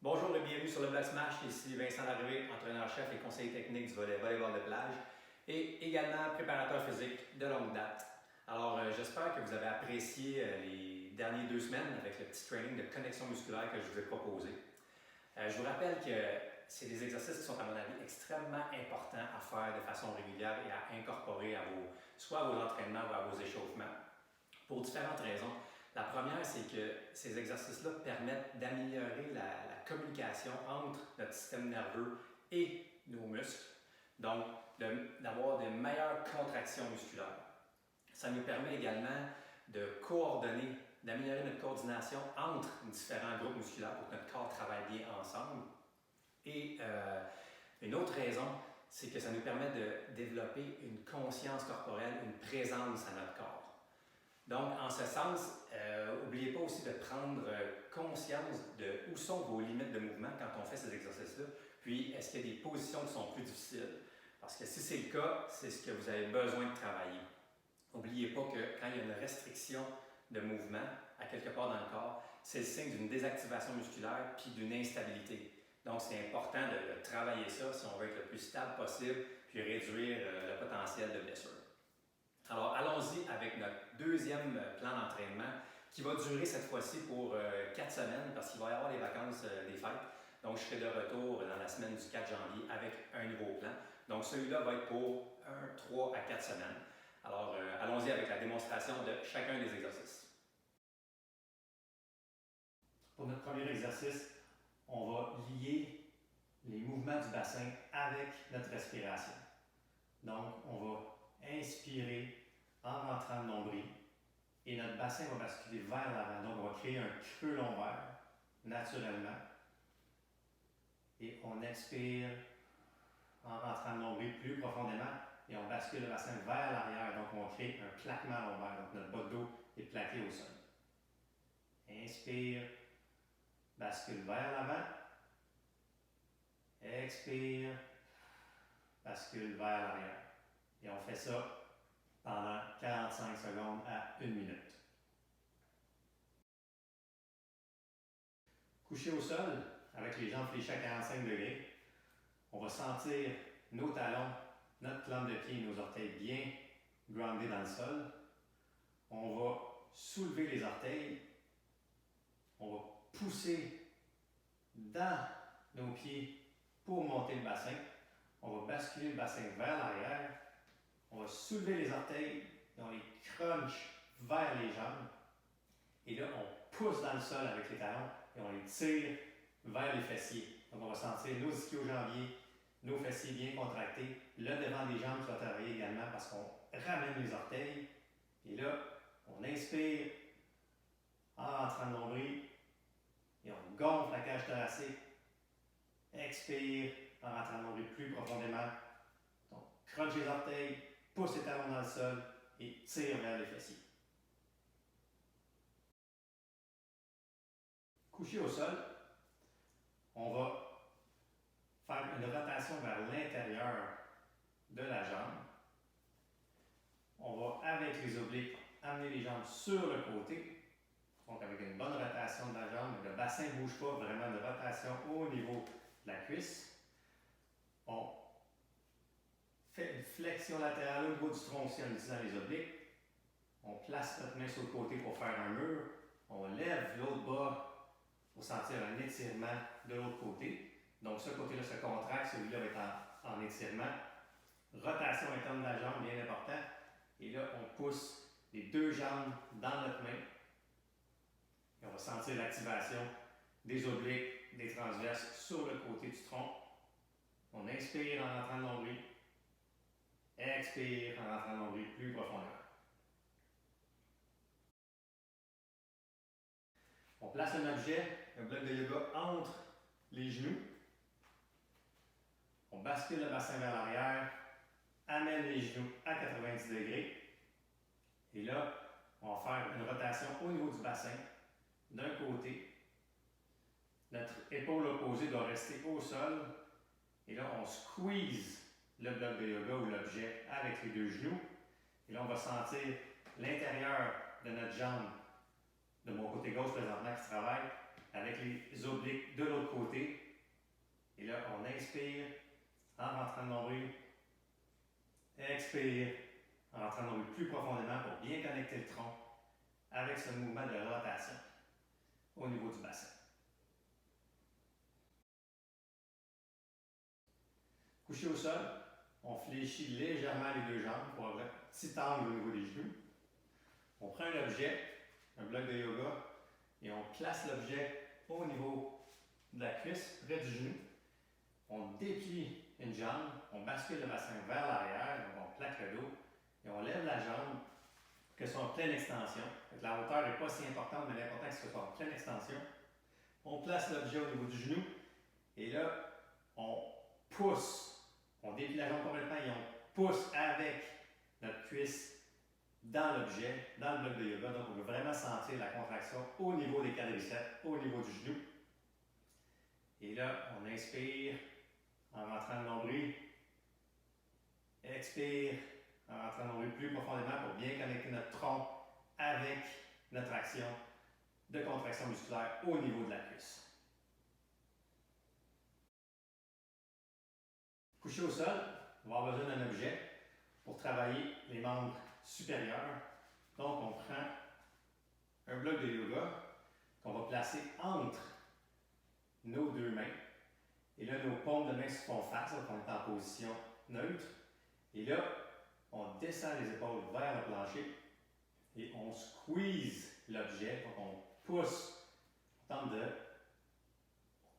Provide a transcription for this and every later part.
Bonjour et bienvenue sur le Bloc Smash. Ici Vincent Larrivée, entraîneur-chef et conseiller technique du volley volleyball de plage et également préparateur physique de longue date. Alors, j'espère que vous avez apprécié les dernières 2 semaines avec le petit training de connexion musculaire que je vous ai proposé. Je vous rappelle que c'est des exercices qui sont, à mon avis, extrêmement importants à faire de façon régulière et à incorporer soit à vos entraînements ou à vos échauffements pour différentes raisons. La première, c'est que ces exercices-là permettent d'améliorer la communication entre notre système nerveux et nos muscles, donc d'avoir de meilleures contractions musculaires. Ça nous permet également de coordonner, d'améliorer notre coordination entre différents groupes musculaires pour que notre corps travaille bien ensemble. Et une autre raison, c'est que ça nous permet de développer une conscience corporelle, une présence à notre corps. Donc, en ce sens, n'oubliez pas aussi de prendre conscience de où sont vos limites de mouvement quand on fait ces exercices-là, puis est-ce qu'il y a des positions qui sont plus difficiles. Parce que si c'est le cas, c'est ce que vous avez besoin de travailler. N'oubliez pas que quand il y a une restriction de mouvement à quelque part dans le corps, c'est le signe d'une désactivation musculaire puis d'une instabilité. Donc, c'est important de travailler ça si on veut être le plus stable possible puis réduire le potentiel de blessure. Alors, allons-y avec notre deuxième plan d'entraînement qui va durer cette fois-ci pour 4 semaines parce qu'il va y avoir les vacances des fêtes. Donc, je serai de retour dans la semaine du 4 janvier avec un nouveau plan. Donc, celui-là va être pour 3 à 4 semaines. Alors, allons-y avec la démonstration de chacun des exercices. Pour notre premier exercice, on va lier les mouvements du bassin avec notre respiration. Donc, on va inspirer en rentrant le nombril et notre bassin va basculer vers l'avant. Donc, on va créer un creux lombaire naturellement. Et on expire en rentrant le nombril plus profondément et on bascule le bassin vers l'arrière. Donc, on crée un plaquement lombaire. Donc, notre bas de dos est plaqué au sol. Inspire, bascule vers l'avant. Expire, bascule vers l'arrière. Et on fait ça pendant 45 secondes à 1 minute. Couché au sol, avec les jambes fléchies à 45 degrés, on va sentir nos talons, notre plante de pied et nos orteils bien groundés dans le sol. On va soulever les orteils. On va pousser dans nos pieds pour monter le bassin. On va basculer le bassin vers l'arrière. On va soulever les orteils et on les crunch vers les jambes. Et là, on pousse dans le sol avec les talons et on les tire vers les fessiers. Donc, on va sentir nos ischio-jambiers, nos fessiers bien contractés. Le devant des jambes qui va travailler également parce qu'on ramène les orteils. Et là, on inspire en rentrant le nombril et on gonfle la cage thoracique. Expire en rentrant le nombril plus profondément. Donc, crunch les orteils, pousse les talons dans le sol et tire vers les fessiers. Couché au sol, on va faire une rotation vers l'intérieur de la jambe. On va, avec les obliques, amener les jambes sur le côté. Donc, avec une bonne rotation de la jambe, le bassin ne bouge pas, vraiment de rotation au niveau de la cuisse. On fait une flexion latérale au niveau du tronc aussi en utilisant les obliques. On place notre main sur le côté pour faire un mur. On lève l'autre bras pour sentir un étirement de l'autre côté. Donc, ce côté-là se contracte, celui-là va être en étirement. Rotation interne de la jambe, bien important. Et là, on pousse les 2 jambes dans notre main. Et on va sentir l'activation des obliques, des transverses sur le côté du tronc. On inspire en rentrant le nombril. Expire en rentrant le nombril plus profondément. On place un objet, un bloc de yoga, entre les genoux. On bascule le bassin vers l'arrière, amène les genoux à 90 degrés. Et là, on va faire une rotation au niveau du bassin, d'un côté. Notre épaule opposée doit rester au sol. Et là, on squeeze le bloc de yoga ou l'objet avec les 2 genoux. Et là, on va sentir l'intérieur de notre jambe, de mon côté gauche présentement qui travaille, avec les obliques de l'autre côté. Et là, on inspire en rentrant le nombril. Expire en rentrant le nombril plus profondément pour bien connecter le tronc avec ce mouvement de rotation au niveau du bassin. Couché au sol, on fléchit légèrement les deux jambes pour avoir un petit angle au niveau des genoux. On prend un objet, un bloc de yoga, et on place l'objet au niveau de la cuisse, près du genou. On déplie une jambe, on bascule le bassin vers l'arrière, donc on plaque le dos, et on lève la jambe pour qu'elle soit en pleine extension. Donc la hauteur n'est pas si importante, mais l'important c'est que ce soit en pleine extension. On place l'objet au niveau du genou, et là, on pousse. On déplie la jambe complètement et on pousse avec notre cuisse dans l'objet, dans le bloc de yoga. Donc, on veut vraiment sentir la contraction au niveau des quadriceps, au niveau du genou. Et là, on inspire en rentrant le nombril. Expire en rentrant le nombril plus profondément pour bien connecter notre tronc avec notre action de contraction musculaire au niveau de la cuisse. Couché au sol, on va avoir besoin d'un objet pour travailler les membres supérieurs. Donc, on prend un bloc de yoga qu'on va placer entre nos deux mains. Et là, nos paumes de main se font face, donc on est en position neutre. Et là, on descend les épaules vers le plancher et on squeeze l'objet. Donc, on pousse, on tente de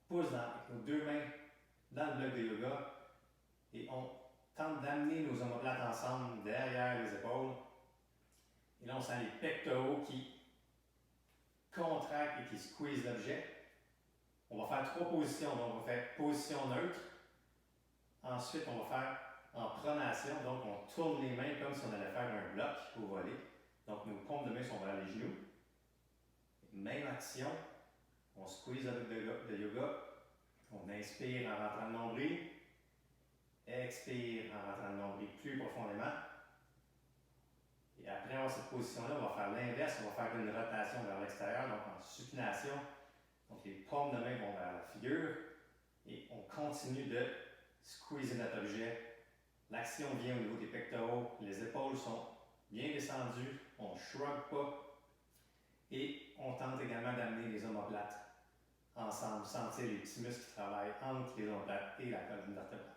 pousse avec nos deux mains dans le bloc de yoga et on tente d'amener nos omoplates ensemble derrière les épaules. Et là, on sent les pectoraux qui contractent et qui squeeze l'objet. On va faire 3 positions. Donc, on va faire position neutre. Ensuite, on va faire en pronation. Donc, on tourne les mains comme si on allait faire un bloc au volley. Donc, nos paumes de main sont vers les genoux. Même action. On squeeze avec le yoga. On inspire en rentrant le nombril. Expire en rentrant le nombril plus profondément. Et après avoir cette position-là, on va faire l'inverse. On va faire une rotation vers l'extérieur, donc en supination. Donc, les paumes de main vont vers la figure. Et on continue de squeezer notre objet. L'action vient au niveau des pectoraux. Les épaules sont bien descendues. On ne shrug pas. Et on tente également d'amener les omoplates ensemble. Sentir les petits muscles qui travaillent entre les omoplates et la colonne vertébrale.